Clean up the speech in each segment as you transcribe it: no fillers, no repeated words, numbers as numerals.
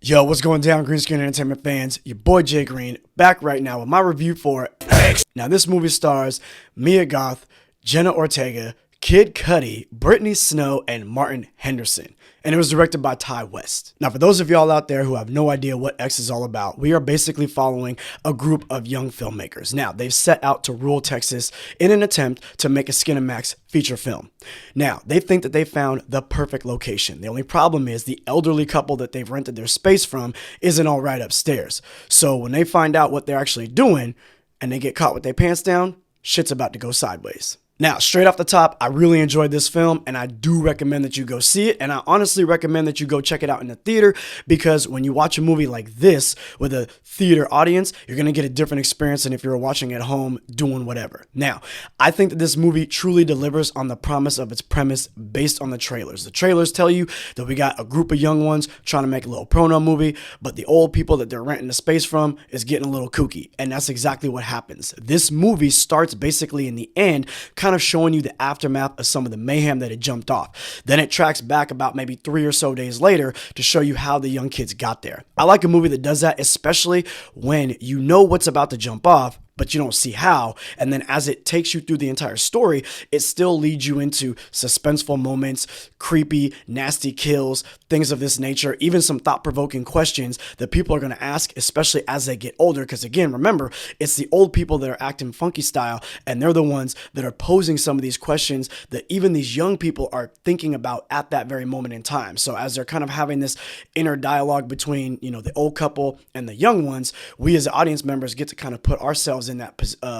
Yo, what's going down, Green Screen Entertainment fans? Your boy Jay Green, back right now with my review for X. Now, this movie stars Mia Goth, Jenna Ortega, Kid Cudi, Brittany Snow, and Martin Henderson. And it was directed by Ty West. Now, for those of y'all out there who have no idea what X is all about, we are basically following a group of young filmmakers. Now, they've set out to rural Texas in an attempt to make a Skinamax feature film. Now, they think that they found the perfect location. The only problem is the elderly couple that they've rented their space from isn't all right upstairs. So when they find out what they're actually doing and they get caught with their pants down, shit's about to go sideways. Now, straight off the top, I really enjoyed this film, and I do recommend that you go see it, and I honestly recommend that you go check it out in the theater, because when you watch a movie like this with a theater audience, you're going to get a different experience than if you were watching at home doing whatever. Now, I think that this movie truly delivers on the promise of its premise based on the trailers. The trailers tell you that we got a group of young ones trying to make a little prono movie, but the old people that they're renting the space from is getting a little kooky, and that's exactly what happens. This movie starts basically in the end, kind of showing you the aftermath of some of the mayhem that had jumped off. Then it tracks back about maybe 3 or so days later to show you how the young kids got there. I like a movie that does that, especially when you know what's about to jump off, but you don't see how. And then as it takes you through the entire story, it still leads you into suspenseful moments, creepy, nasty kills, things of this nature, even some thought-provoking questions that people are going to ask, especially as they get older. Because again, remember, it's the old people that are acting funky style, and they're the ones that are posing some of these questions that even these young people are thinking about at that very moment in time. So as they're kind of having this inner dialogue between, the old couple and the young ones, we as audience members get to kind of put ourselves in that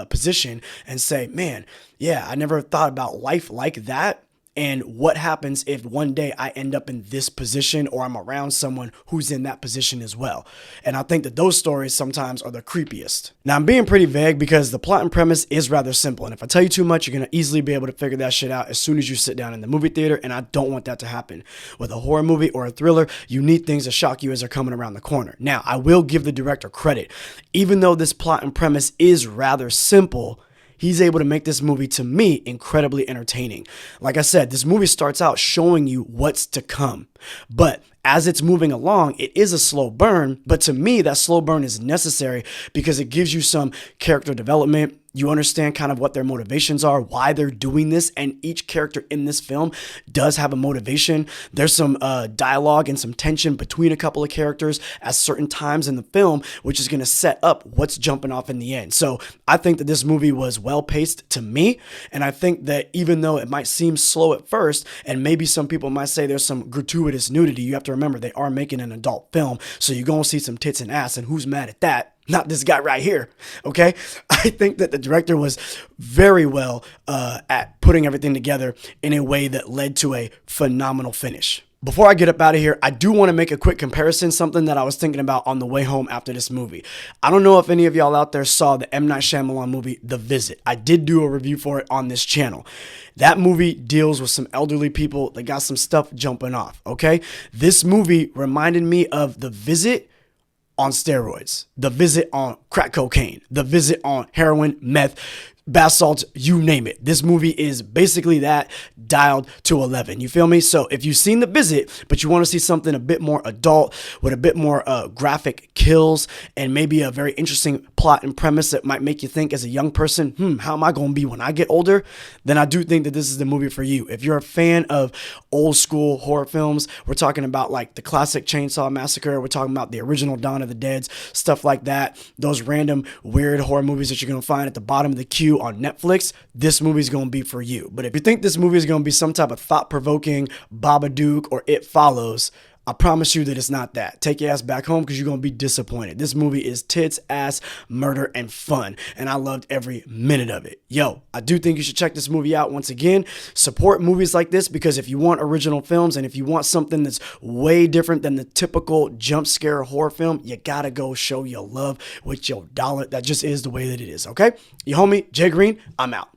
position and say, man, yeah, I never thought about life like that. And what happens if one day I end up in this position, or I'm around someone who's in that position as well? And I think that those stories sometimes are the creepiest. Now, I'm being pretty vague because the plot and premise is rather simple. And if I tell you too much, you're going to easily be able to figure that shit out as soon as you sit down in the movie theater. And I don't want that to happen. With a horror movie or a thriller, you need things to shock you as they're coming around the corner. Now, I will give the director credit. Even though this plot and premise is rather simple, he's able to make this movie, to me, incredibly entertaining. Like I said, this movie starts out showing you what's to come. But as it's moving along, it is a slow burn. But to me, that slow burn is necessary because it gives you some character development. You understand kind of what their motivations are, why they're doing this, and each character in this film does have a motivation. There's some dialogue and some tension between a couple of characters at certain times in the film, which is going to set up what's jumping off in the end. So I think that this movie was well paced to me, and I think that even though it might seem slow at first, and maybe some people might say there's some gratuitous nudity, you have to remember they are making an adult film, so you're going to see some tits and ass, and who's mad at that? Not this guy right here, okay? I think that the director was very well at putting everything together in a way that led to a phenomenal finish. Before I get up out of here, I do want to make a quick comparison, something that I was thinking about on the way home after this movie. I don't know if any of y'all out there saw the M. Night Shyamalan movie, The Visit. I did do a review for it on this channel. That movie deals with some elderly people that got some stuff jumping off, okay? This movie reminded me of The Visit on steroids, The Visit on crack cocaine, The Visit on heroin, meth, bath salts, you name it. This movie is basically that dialed to 11. You feel me? So if you've seen The Visit, but you want to see something a bit more adult with a bit more graphic kills and maybe a very interesting plot and premise that might make you think as a young person, how am I going to be when I get older? Then I do think that this is the movie for you. If you're a fan of old school horror films, we're talking about like the classic Chainsaw Massacre, we're talking about the original Dawn of the Dead, stuff like that, those random weird horror movies that you're going to find at the bottom of the queue on Netflix, this movie's going to be for you. But if you think this movie is going to be some type of thought-provoking Babadook or It Follows, I promise you that it's not that. Take your ass back home because you're going to be disappointed. This movie is tits, ass, murder, and fun. And I loved every minute of it. Yo, I do think you should check this movie out once again. Support movies like this because if you want original films and if you want something that's way different than the typical jump scare horror film, you got to go show your love with your dollar. That just is the way that it is, okay? Your homie, Jay Green, I'm out.